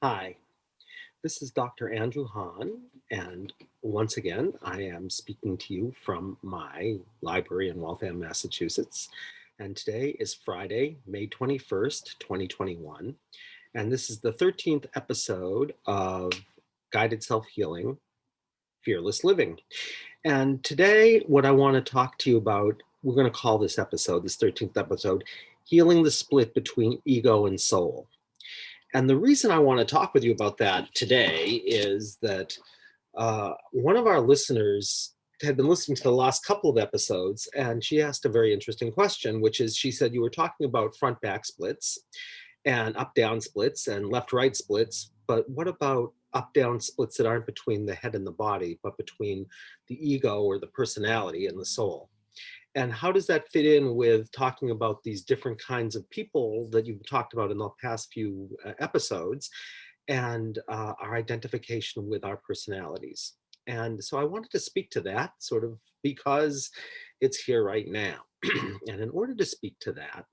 Hi, this is Dr. Andrew Hahn, and once again, I am speaking to you from my library in Waltham, Massachusetts. And today is Friday, May 21st, 2021. And this is the 13th episode of Guided Self-Healing, Fearless Living. And today, what I want to talk to you about, we're going to call this episode, this 13th episode, Healing the Split Between Ego and Soul. And the reason I want to talk with you about that today is that one of our listeners had been listening to the last couple of episodes, and she asked a very interesting question, which is, she said, you were talking about front-back splits and up-down splits and left-right splits, but what about up-down splits that aren't between the head and the body, but between the ego or the personality and the soul? And how does that fit in with talking about these different kinds of people that you've talked about in the past few episodes and our identification with our personalities? And so I wanted to speak to that sort of because it's here right now. And in order to speak to that,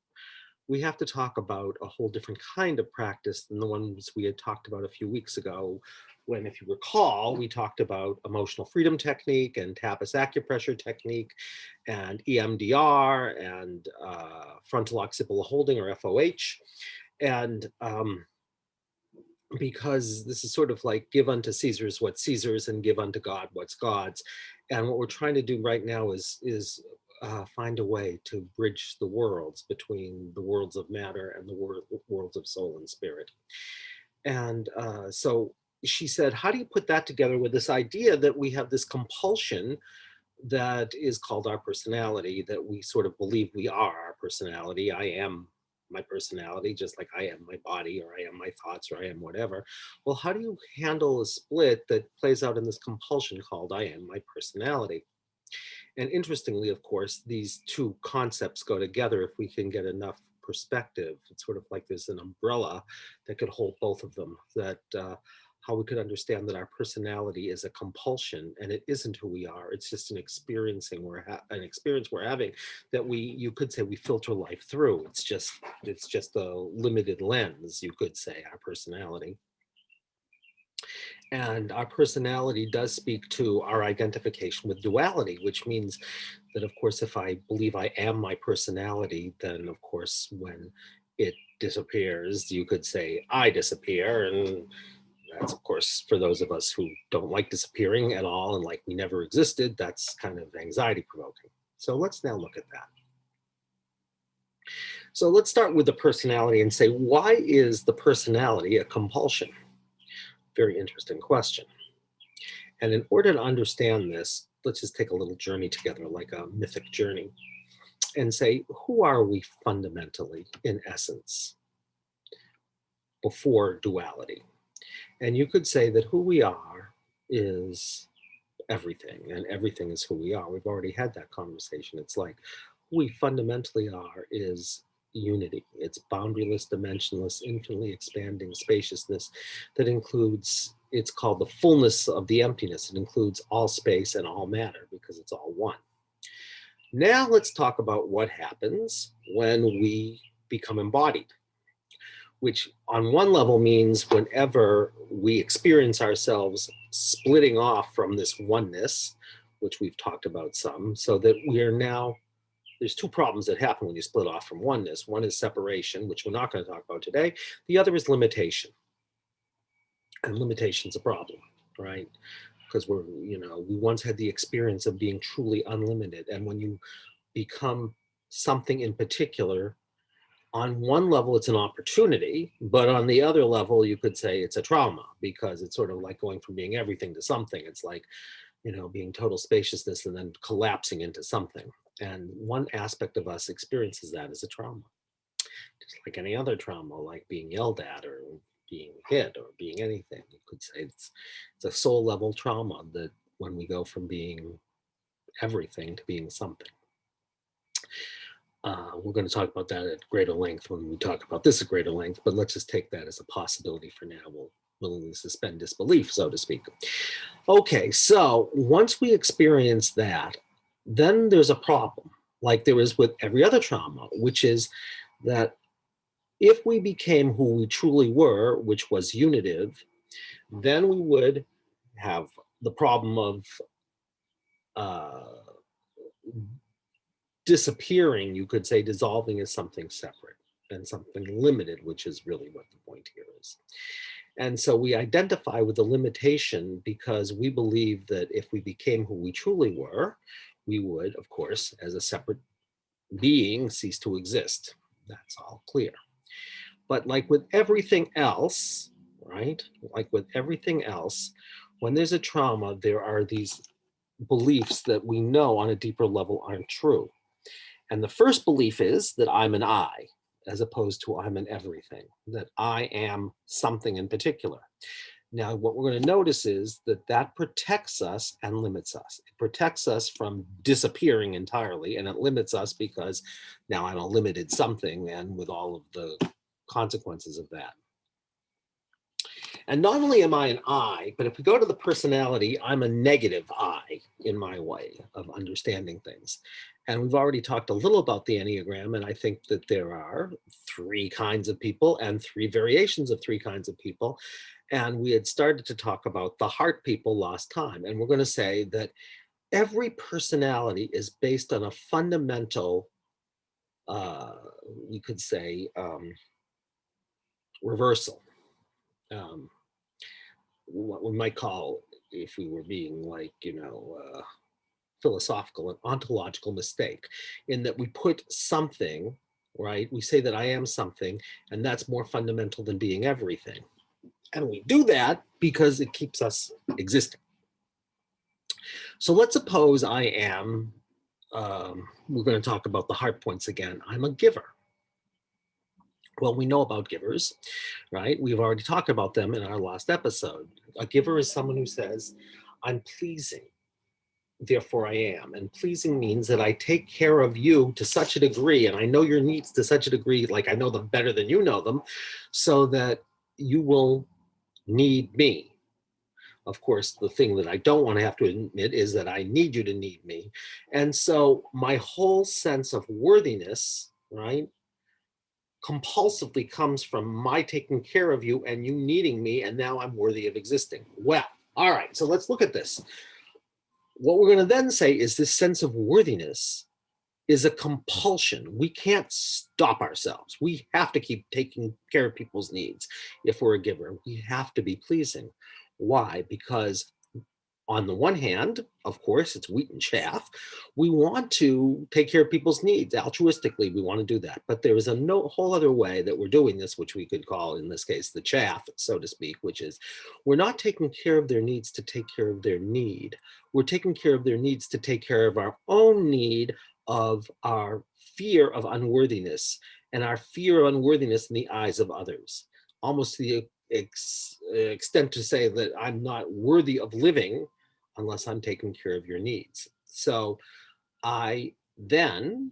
we have to talk about a whole different kind of practice than the ones we had talked about a few weeks ago, when, if you recall, we talked about emotional freedom technique and tapas acupressure technique and EMDR and frontal occipital holding, or FOH. And because this is sort of like give unto Caesar's what's Caesar's and give unto God what's God's. And what we're trying to do right now is find a way to bridge the worlds between the worlds of matter and the worlds of soul and spirit. And so she said, how do you put that together with this idea that we have this compulsion that is called our personality, that we sort of believe we are our personality? I am my personality, just like I am my body, or I am my thoughts, or I am whatever. Well, how do you handle a split that plays out in this compulsion called I am my personality? And interestingly, of course, these two concepts go together if we can get enough perspective. It's sort of like there's an umbrella that could hold both of them, that how we could understand that our personality is a compulsion and it isn't who we are. It's just an experiencing an experience we're having that you could say we filter life through. It's just a limited lens, you could say, our personality. And our personality does speak to our identification with duality, which means that, of course, if I believe I am my personality, then, of course, when it disappears, you could say I disappear. And that's, of course, for those of us who don't like disappearing at all and like we never existed, that's kind of anxiety provoking. So let's now look at that. So let's start with the personality and say, why is the personality a compulsion? Very interesting question. And in order to understand this, let's just take a little journey together, like a mythic journey, and say, who are we fundamentally, in essence, before duality? And you could say that who we are is everything, and everything is who we are. We've already had that conversation. It's like who we fundamentally are is unity. It's boundaryless, dimensionless, infinitely expanding spaciousness that includes, it's called the fullness of the emptiness. It includes all space and all matter because it's all one. Now let's talk about what happens when we become embodied, which on one level means whenever we experience ourselves splitting off from this oneness, which we've talked about some, so that we are now, there's two problems that happen when you split off from oneness. One is separation, which we're not going to talk about today. The other is limitation. And limitation's a problem, right? Because we once had the experience of being truly unlimited. And when you become something in particular, on one level, it's an opportunity, but on the other level, you could say it's a trauma, because it's sort of like going from being everything to something. It's like, being total spaciousness and then collapsing into something. And one aspect of us experiences that as a trauma, just like any other trauma, like being yelled at or being hit or being anything. You could say it's a soul level trauma, that when we go from being everything to being something. We're going to talk about that at greater length when we talk about this at greater length, but let's just take that as a possibility for now. We'll willingly suspend disbelief, so to speak. Okay, so once we experience that, then there's a problem, like there is with every other trauma, which is that If we became who we truly were, which was unitive, then we would have the problem of uh, disappearing, you could say, dissolving as something separate and something limited, which is really what the point here is. And so we identify with the limitation because we believe that if we became who we truly were, we would, of course, as a separate being, cease to exist. That's all clear. But like with everything else, right? Like with everything else, when there's a trauma, there are these beliefs that we know on a deeper level aren't true. And the first belief is that I'm an I, as opposed to I'm an everything, that I am something in particular. Now, what we're going to notice is that that protects us and limits us. It protects us from disappearing entirely, and it limits us because now I'm a limited something, and with all of the consequences of that. And not only am I an I, but if we go to the personality, I'm a negative I in my way of understanding things. And we've already talked a little about the Enneagram, and I think that there are three kinds of people and three variations of three kinds of people. And we had started to talk about the heart people last time. And we're going to say that every personality is based on a fundamental, uh, we could say, reversal. Um, what we might call, if we were being like, philosophical, an ontological mistake, in that we put something, right? We say that I am something, and that's more fundamental than being everything. And we do that because it keeps us existing. So let's suppose I am, we're going to talk about the heart points again. I'm a giver. Well, we know about givers, right? We've already talked about them in our last episode. A giver is someone who says, I'm pleasing, therefore I am. And pleasing means that I take care of you to such a degree, and I know your needs to such a degree, like I know them better than you know them, so that you will need me. Of course, the thing that I don't want to have to admit is that I need you to need me. And so my whole sense of worthiness, right, compulsively comes from my taking care of you and you needing me, and now I'm worthy of existing. Well, all right, so let's look at this. What we're going to then say is this sense of worthiness is a compulsion. We can't stop ourselves. We have to keep taking care of people's needs. If we're a giver, we have to be pleasing. Why? Because on the one hand, of course, it's wheat and chaff. We want to take care of people's needs altruistically. We want to do that. But there is a whole other way that we're doing this, which we could call, in this case, the chaff, so to speak, which is we're not taking care of their needs to take care of their need. We're taking care of their needs to take care of our own need of our fear of unworthiness and our fear of unworthiness in the eyes of others, almost to the extent to say that I'm not worthy of living unless I'm taking care of your needs. So I then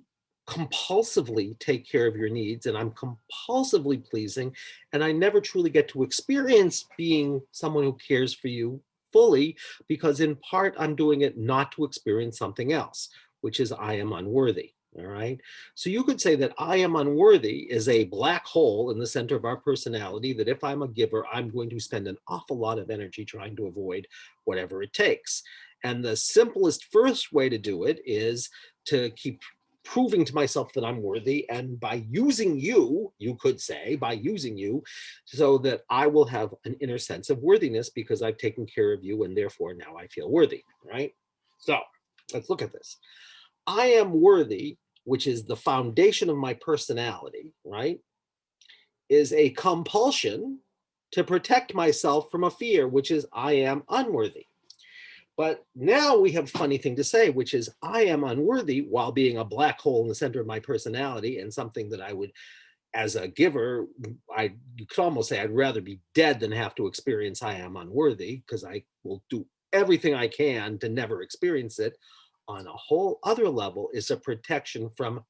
compulsively take care of your needs and I'm compulsively pleasing, and I never truly get to experience being someone who cares for you fully because in part I'm doing it not to experience something else, which is I am unworthy. All right. So you could say that I am unworthy is a black hole in the center of our personality, that if I'm a giver, I'm going to spend an awful lot of energy trying to avoid whatever it takes. And the simplest first way to do it is to keep proving to myself that I'm worthy. And by using you, you could say, by using you, so that I will have an inner sense of worthiness because I've taken care of you and therefore now I feel worthy, right? So let's look at this. I am worthy, which is the foundation of my personality, right, is a compulsion to protect myself from a fear, which is I am unworthy. But now we have a funny thing to say, which is I am unworthy while being a black hole in the center of my personality and something that I would, as a giver, you could almost say I'd rather be dead than have to experience I am unworthy because I will do everything I can to never experience it. On a whole other level is a protection from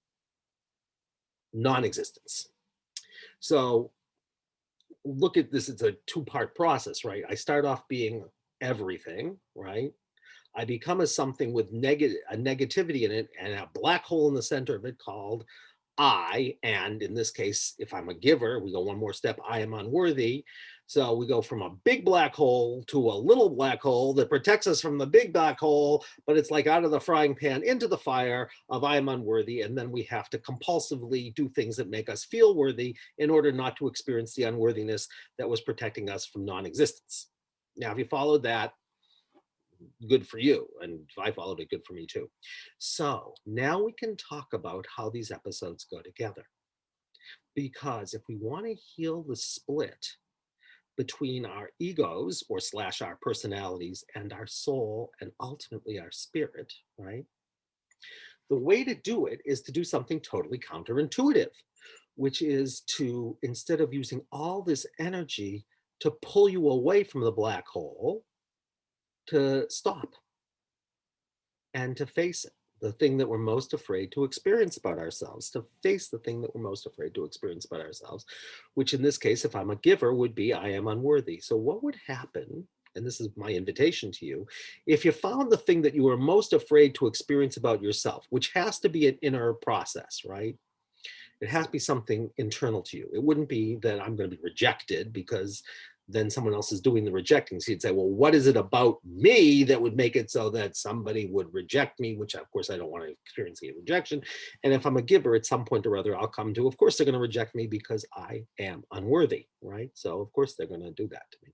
non-existence. So look at this, it's a two-part process, right? I start off being everything, right? I become a something with a negativity in it and a black hole in the center of it called and in this case, if I'm a giver, we go one more step, I am unworthy. So we go from a big black hole to a little black hole that protects us from the big black hole, but it's like out of the frying pan into the fire of I am unworthy. And then we have to compulsively do things that make us feel worthy in order not to experience the unworthiness that was protecting us from non-existence. Now, if you followed that, good for you. And if I followed it, good for me too. So now we can talk about how these episodes go together. Because if we want to heal the split between our egos or slash our personalities and our soul and ultimately our spirit, right? The way to do it is to do something totally counterintuitive, which is to, instead of using all this energy to pull you away from the black hole, to stop and to face it, the thing that we're most afraid to experience about ourselves, to face the thing that we're most afraid to experience about ourselves, which in this case, if I'm a giver, would be I am unworthy. So what would happen, and this is my invitation to you, if you found the thing that you were most afraid to experience about yourself, which has to be an inner process, right? It has to be something internal to you. It wouldn't be that I'm going to be rejected because then someone else is doing the rejecting. So you'd say, well, what is it about me that would make it so that somebody would reject me, which of course I don't want to experience a rejection. And if I'm a giver at some point or other, I'll come to, of course, they're going to reject me because I am unworthy, right? So of course they're going to do that to me.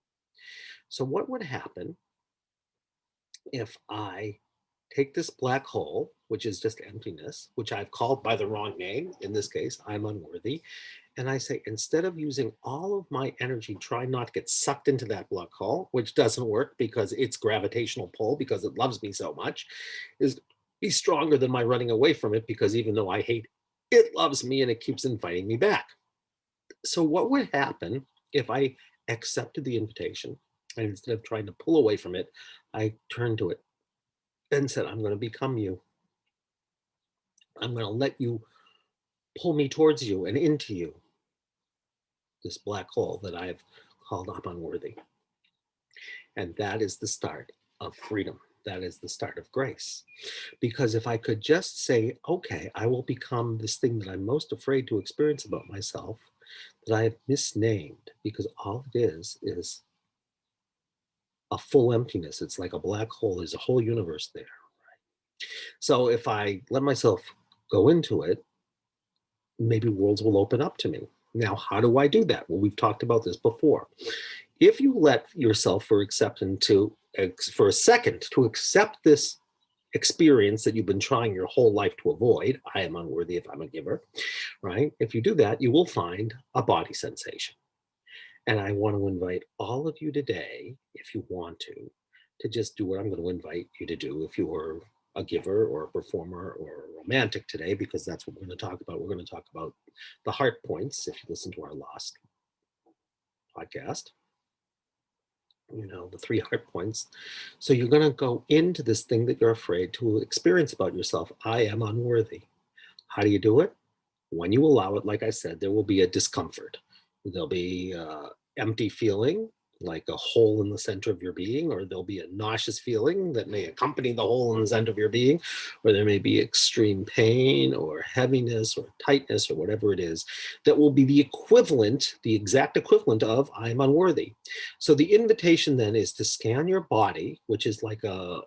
So what would happen if I take this black hole, which is just emptiness, which I've called by the wrong name, in this case, I'm unworthy, and I say, instead of using all of my energy, try not to get sucked into that black hole, which doesn't work because its gravitational pull, because it loves me so much, is be stronger than my running away from it, because even though I hate it, it loves me and it keeps inviting me back. So what would happen if I accepted the invitation and instead of trying to pull away from it, I turned to it and said, I'm going to become you. I'm going to let you pull me towards you and into you, this black hole that I've called up unworthy. And that is the start of freedom. That is the start of grace. Because if I could just say, okay, I will become this thing that I'm most afraid to experience about myself, that I have misnamed, because all it is a full emptiness. It's like a black hole. There's a whole universe there. So if I let myself go into it, maybe worlds will open up to me. Now, how do I do that? Well, we've talked about this before. If you let yourself for acceptance for a second to accept this experience that you've been trying your whole life to avoid, I am unworthy if I'm a giver, right? If you do that, you will find a body sensation. And I want to invite all of you today, if you want to just do what I'm going to invite you to do if you are a giver or a performer or a romantic today, because that's what we're going to talk about. We're going to talk about the heart points if you listen to our last podcast, the 3 heart points. So you're going to go into this thing that you're afraid to experience about yourself. I am unworthy. How do you do it? When you allow it, like I said, there will be a discomfort. There'll be empty feeling, like a hole in the center of your being, or there'll be a nauseous feeling that may accompany the hole in the center of your being, or there may be extreme pain or heaviness or tightness or whatever it is that will be the equivalent, the exact equivalent of I'm unworthy. So the invitation then is to scan your body, which is like a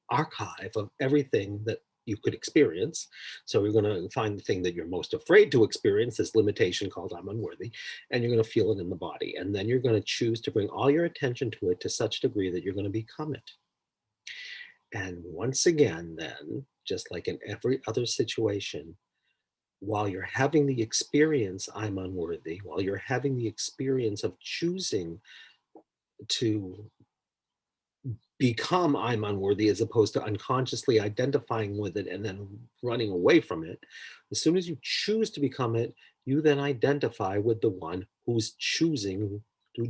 archive of everything that you could experience. So you're going to find the thing that you're most afraid to experience, this limitation called I'm unworthy, and you're going to feel it in the body. And then you're going to choose to bring all your attention to it to such a degree that you're going to become it. And once again, then, just like in every other situation, while you're having the experience, I'm unworthy, while you're having the experience of choosing to become I'm unworthy as opposed to unconsciously identifying with it and then running away from it, as soon as you choose to become it, you then identify with the one who's choosing,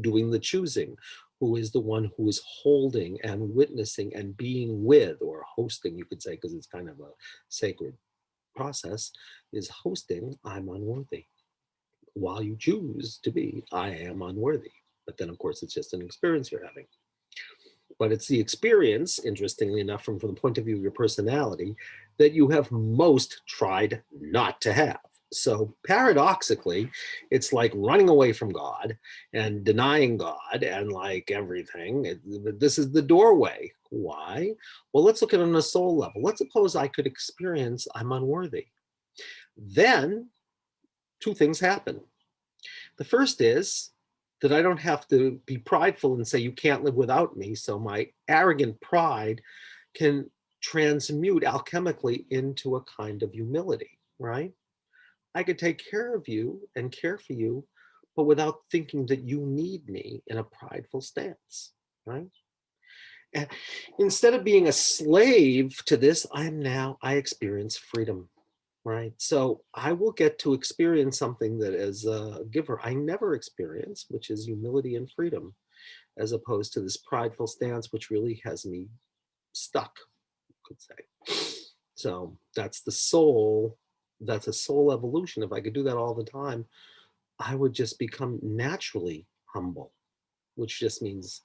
doing the choosing, who is the one who is holding and witnessing and being with, or hosting, you could say, because it's kind of a sacred process, is hosting I'm unworthy while you choose to be I am unworthy. But then, of course, it's just an experience you're having. But it's the experience, interestingly enough, from the point of view of your personality, that you have most tried not to have. So paradoxically, it's like running away from God and denying God and like everything. This is the doorway. Why? Well, let's look at it on a soul level. Let's suppose I could experience I'm unworthy. Then two things happen. The first is that I don't have to be prideful and say, you can't live without me. So my arrogant pride can transmute alchemically into a kind of humility, right? I could take care of you and care for you, but without thinking that you need me in a prideful stance, right? And instead of being a slave to this, I experience freedom, right? So I will get to experience something that as a giver, I never experience, which is humility and freedom, as opposed to this prideful stance, which really has me stuck, you could say. So that's a soul evolution. If I could do that all the time, I would just become naturally humble, which just means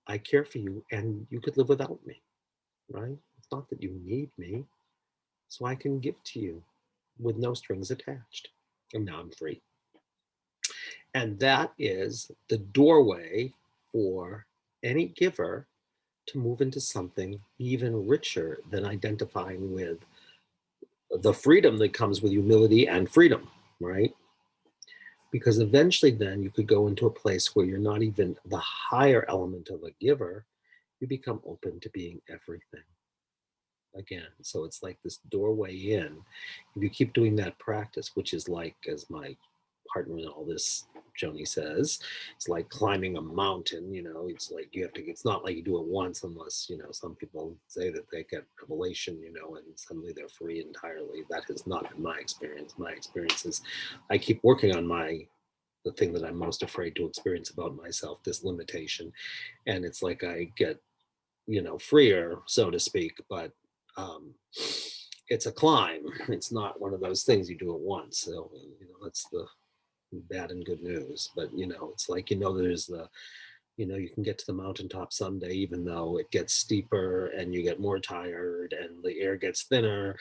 I care for you and you could live without me, right? It's not that you need me, so I can give to you with no strings attached. And now I'm free. And that is the doorway for any giver to move into something even richer than identifying with the freedom that comes with humility and freedom, right? Because eventually then you could go into a place where you're not even the higher element of a giver, you become open to being everything again. So it's like this doorway in. If you keep doing that practice, which is like, as my partner in all this, Joni says, it's like climbing a mountain, it's like you have to, it's not like you do it once unless, some people say that they get revelation, and suddenly they're free entirely. That has not been my experience. My experience is I keep working on the thing that I'm most afraid to experience about myself, this limitation. And it's like I get, freer, so to speak, but um, it's a climb. It's not one of those things you do at once. So, that's the bad and good news. But, it's like, there's you can get to the mountaintop someday, even though it gets steeper and you get more tired and the air gets thinner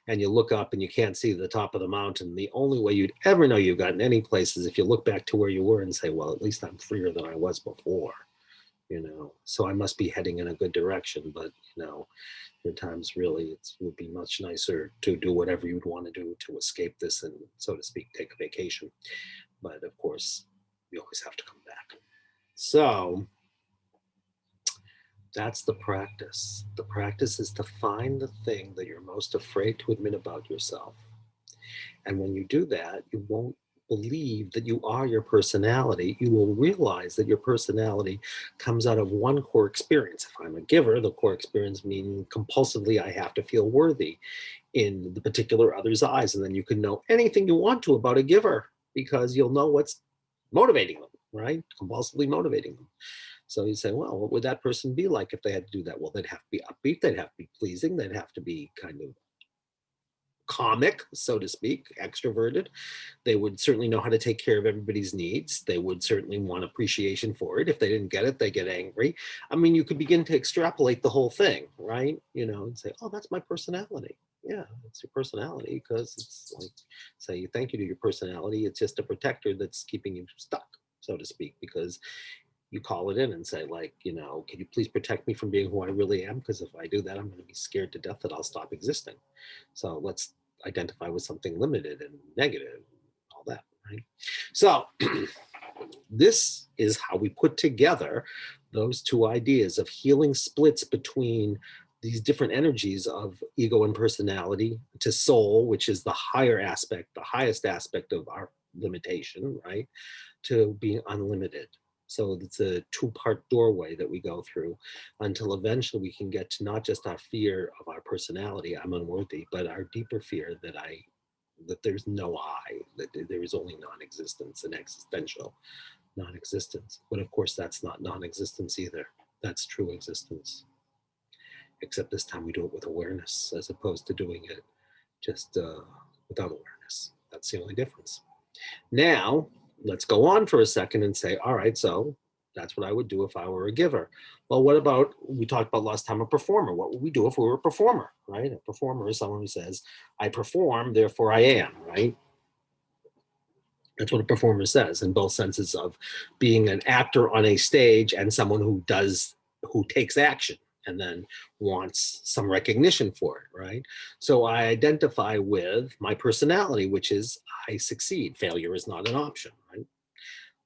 and you look up and you can't see the top of the mountain. The only way you'd ever know you've gotten any place is if you look back to where you were and say, well, at least I'm freer than I was before. So I must be heading in a good direction. But there are times really it would be much nicer to do whatever you'd want to do to escape this and, so to speak, take a vacation. But of course, you always have to come back. So that's the practice. The practice is to find the thing that you're most afraid to admit about yourself. And when you do that, you won't believe that you are your personality. You will realize that your personality comes out of one core experience. If I'm a giver, the core experience means compulsively I have to feel worthy in the particular other's eyes. And then you can know anything you want to about a giver because you'll know what's motivating them, right? Compulsively motivating them. So you say, well, what would that person be like if they had to do that? Well, they'd have to be upbeat, they'd have to be pleasing, they'd have to be kind of comic, so to speak, extroverted. They would certainly know how to take care of everybody's needs. They would certainly want appreciation for it. If they didn't get it, they get angry. I mean, you could begin to extrapolate the whole thing, right? And say, oh, that's my personality. Yeah, it's your personality because it's like, say, thank you to your personality. It's just a protector that's keeping you stuck, so to speak, because you call it in and say, like, can you please protect me from being who I really am? Because if I do that, I'm going to be scared to death that I'll stop existing. So let's identify with something limited and negative, all that, right? So this is how we put together those two ideas of healing splits between these different energies of ego and personality to soul, which is the higher aspect, the highest aspect of our limitation, right? To being unlimited. So it's a two-part doorway that we go through until eventually we can get to not just our fear of our personality, I'm unworthy, but our deeper fear that there's no I, that there is only non-existence and existential non-existence. But of course, that's not non-existence either. That's true existence. Except this time we do it with awareness as opposed to doing it just without awareness. That's the only difference. Now, let's go on for a second and say, all right, so That's what I would do if I were a giver. Well, what about, we talked about last time, a performer? What would we do if we were a performer, right? A performer is someone who says, I perform, therefore I am, right? That's what a performer says, in both senses of being an actor on a stage and someone who takes action and then wants some recognition for it, right? So I identify with my personality, which is I succeed. Failure is not an option, right?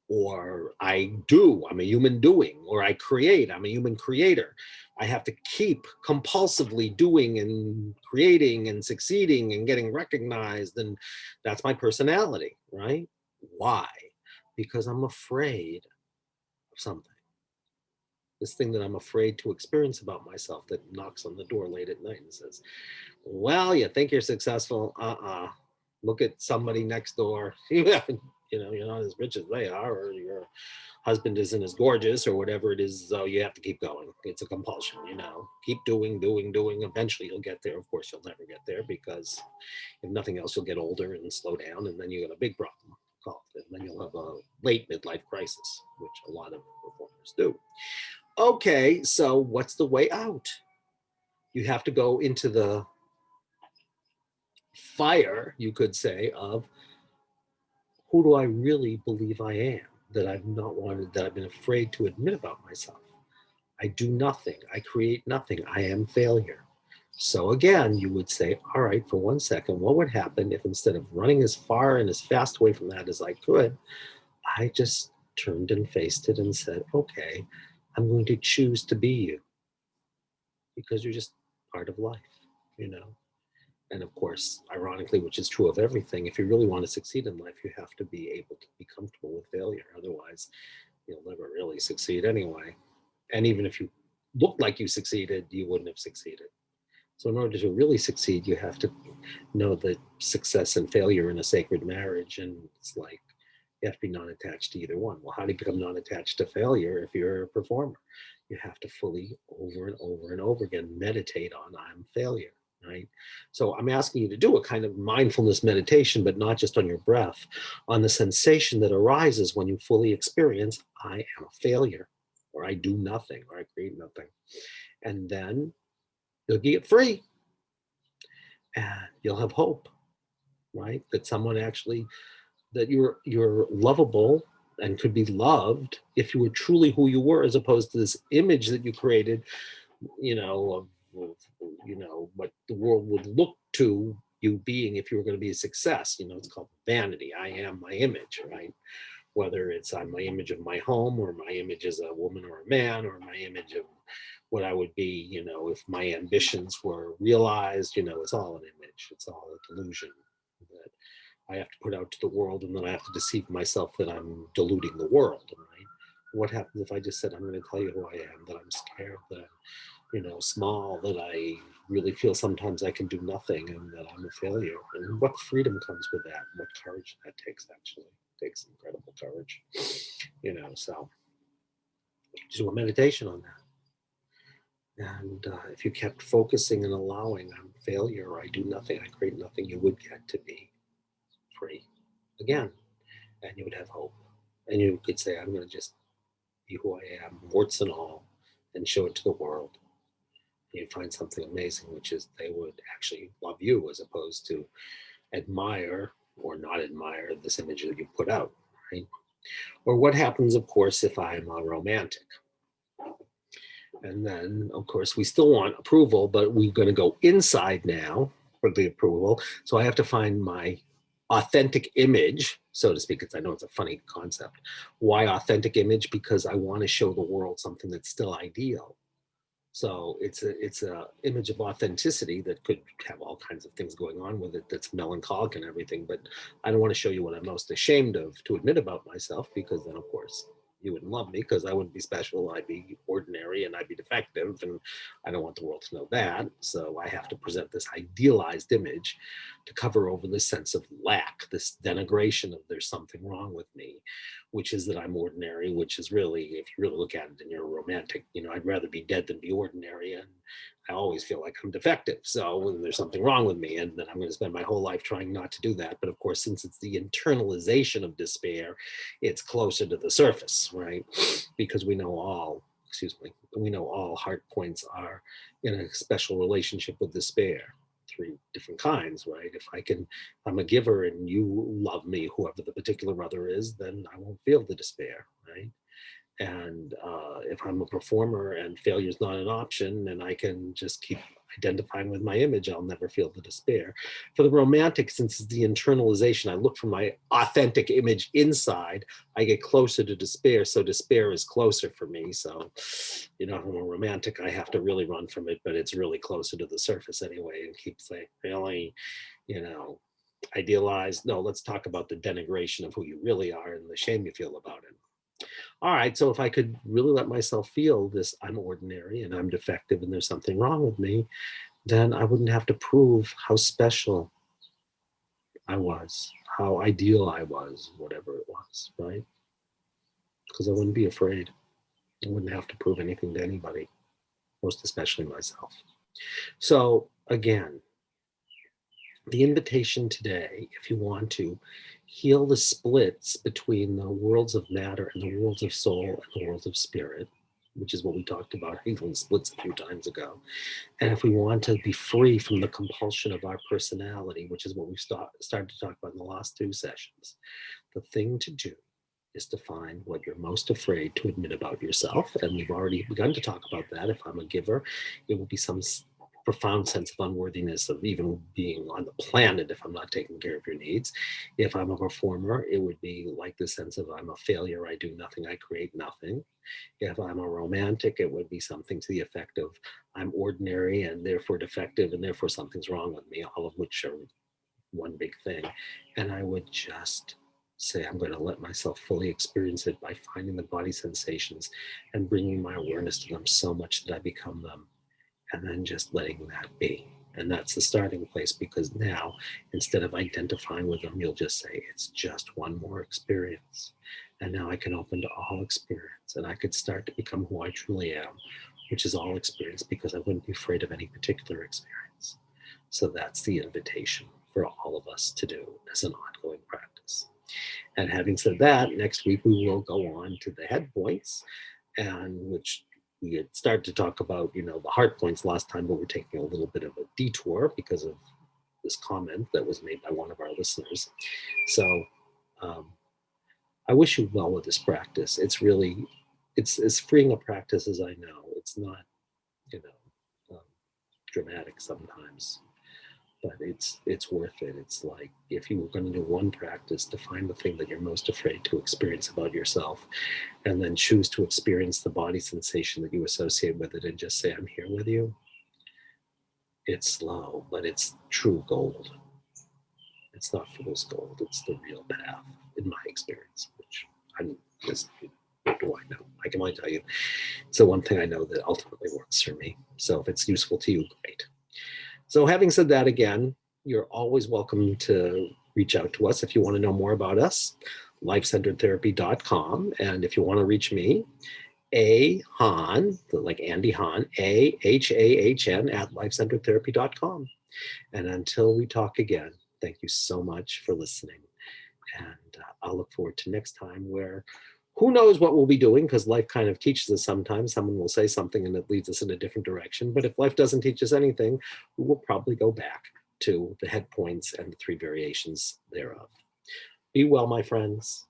Or I'm a human doing, or I create, I'm a human creator. I have to keep compulsively doing and creating and succeeding and getting recognized. And that's my personality, right? Why? Because I'm afraid of something. This thing that I'm afraid to experience about myself that knocks on the door late at night and says, well, you think you're successful? Look at somebody next door. You haven't, you're not as rich as they are, or your husband isn't as gorgeous, or whatever it is. So you have to keep going. It's a compulsion, keep doing, doing, doing. Eventually you'll get there. Of course, you'll never get there because if nothing else, you'll get older and slow down, and then you got a big problem called, and then you'll have a late midlife crisis, which a lot of performers do. Okay, so what's the way out? You have to go into the fire, you could say, of who do I really believe I am, that I've not wanted, that I've been afraid to admit about myself. I do nothing. I create nothing. I am failure. So again, you would say, all right, for 1 second, what would happen if instead of running as far and as fast away from that as I could, I just turned and faced it and said, okay, I'm going to choose to be you because you're just part of life, you know? And of course, ironically, which is true of everything, if you really want to succeed in life, you have to be able to be comfortable with failure. Otherwise, you'll never really succeed anyway. And even if you looked like you succeeded, you wouldn't have succeeded. So in order to really succeed, you have to know that success and failure in a sacred marriage. And it's like, you have to be non-attached to either one. Well, how do you become non-attached to failure if you're a performer? You have to fully, over and over and over again, meditate on I'm failure, right? So I'm asking you to do a kind of mindfulness meditation, but not just on your breath, on the sensation that arises when you fully experience I am a failure, or I do nothing, or I create nothing. And then you'll get free and you'll have hope, right? That someone actually, that you're lovable and could be loved if you were truly who you were, as opposed to this image that you created, of what the world would look to you being if you were going to be a success. It's called vanity. I am my image, right? Whether it's I'm my image of my home, or my image as a woman or a man, or my image of what I would be, if my ambitions were realized, it's all an image. It's all a delusion that I have to put out to the world, and then I have to deceive myself that I'm deluding the world, right? What happens if I just said, I'm going to tell you who I am, that I'm scared, that I'm, small, that I really feel sometimes I can do nothing, and that I'm a failure? And what freedom comes with that? What courage that takes, actually. It takes incredible courage, so do a meditation on that. And if you kept focusing and allowing, I'm failure, I do nothing, I create nothing, you would get to be free again, and you would have hope. And you could say, I'm going to just be who I am, warts and all, and show it to the world. And you'd find something amazing, which is they would actually love you as opposed to admire or not admire this image that you put out, right? Or what happens, of course, if I'm a romantic? And then, of course, we still want approval, but we're going to go inside now for the approval. So I have to find my authentic image, so to speak, because I know it's a funny concept. Why authentic image? Because I want to show the world something that's still ideal. So it's a image of authenticity that could have all kinds of things going on with it that's melancholic and everything. But I don't want to show you what I'm most ashamed of to admit about myself, because then, of course, you wouldn't love me, because I wouldn't be special. I'd be ordinary and I'd be defective, and I don't want the world to know that. So I have to present this idealized image to cover over this sense of lack, this denigration of there's something wrong with me, which is that I'm ordinary, which is really, if you really look at it and you're romantic, I'd rather be dead than be ordinary. And I always feel like I'm defective. So when there's something wrong with me, and then I'm going to spend my whole life trying not to do that. But of course, since it's the internalization of despair, it's closer to the surface, is, right? Because we know all, excuse me, we know all heart points are in a special relationship with despair. Three different kinds, right? I'm a giver and you love me, whoever the particular other is, then I won't feel the despair, right? And if I'm a performer and failure is not an option, and I can just keep identifying with my image, I'll never feel the despair. For the romantic, since it's the internalization, I look for my authentic image inside, I get closer to despair. So despair is closer for me. So, if I'm a romantic, I have to really run from it, but it's really closer to the surface anyway, and keep saying, really, you know, idealized. No, let's talk about the denigration of who you really are and the shame you feel about it. All right, so if I could really let myself feel this, I'm ordinary and I'm defective and there's something wrong with me, then I wouldn't have to prove how special I was, how ideal I was, whatever it was, right? Because I wouldn't be afraid. I wouldn't have to prove anything to anybody, most especially myself. So, again, the invitation today, if you want to heal the splits between the worlds of matter and the worlds of soul and the worlds of spirit, which is what we talked about, healing splits a few times ago. And if we want to be free from the compulsion of our personality, which is what we started to talk about in the last two sessions, the thing to do is to find what you're most afraid to admit about yourself. And we've already begun to talk about that. If I'm a giver, it will be some profound sense of unworthiness of even being on the planet if I'm not taking care of your needs. If I'm a performer, it would be like the sense of I'm a failure, I do nothing, I create nothing. If I'm a romantic, it would be something to the effect of I'm ordinary and therefore defective and therefore something's wrong with me, all of which are one big thing. And I would just say, I'm going to let myself fully experience it by finding the body sensations and bringing my awareness to them so much that I become them, and then just letting that be. And that's the starting place, because now, instead of identifying with them, you'll just say, it's just one more experience. And now I can open to all experience, and I could start to become who I truly am, which is all experience, because I wouldn't be afraid of any particular experience. So that's the invitation for all of us to do as an ongoing practice. And having said that, next week we will go on to the head points, and which we had started to talk about, the heart points last time, but we're taking a little bit of a detour because of this comment that was made by one of our listeners. So I wish you well with this practice. It's as freeing a practice as I know. It's not, dramatic sometimes, but it's worth it. It's like if you were going to do one practice, to find the thing that you're most afraid to experience about yourself, and then choose to experience the body sensation that you associate with it, and just say, I'm here with you. It's slow, but it's true gold. It's not fool's gold. It's the real path, in my experience, which I'm just, what do I know? I can only tell you it's the one thing I know that ultimately works for me. So if it's useful to you, great. So having said that, again, you're always welcome to reach out to us if you want to know more about us, lifecenteredtherapy.com. And if you want to reach me, A Hahn, like Andy Hahn, AHAHN at lifecenteredtherapy.com. And until we talk again, thank you so much for listening. And I'll look forward to next time, where who knows what we'll be doing, because life kind of teaches us sometimes. Someone will say something and it leads us in a different direction. But if life doesn't teach us anything, we will probably go back to the head points and the three variations thereof. Be well, my friends.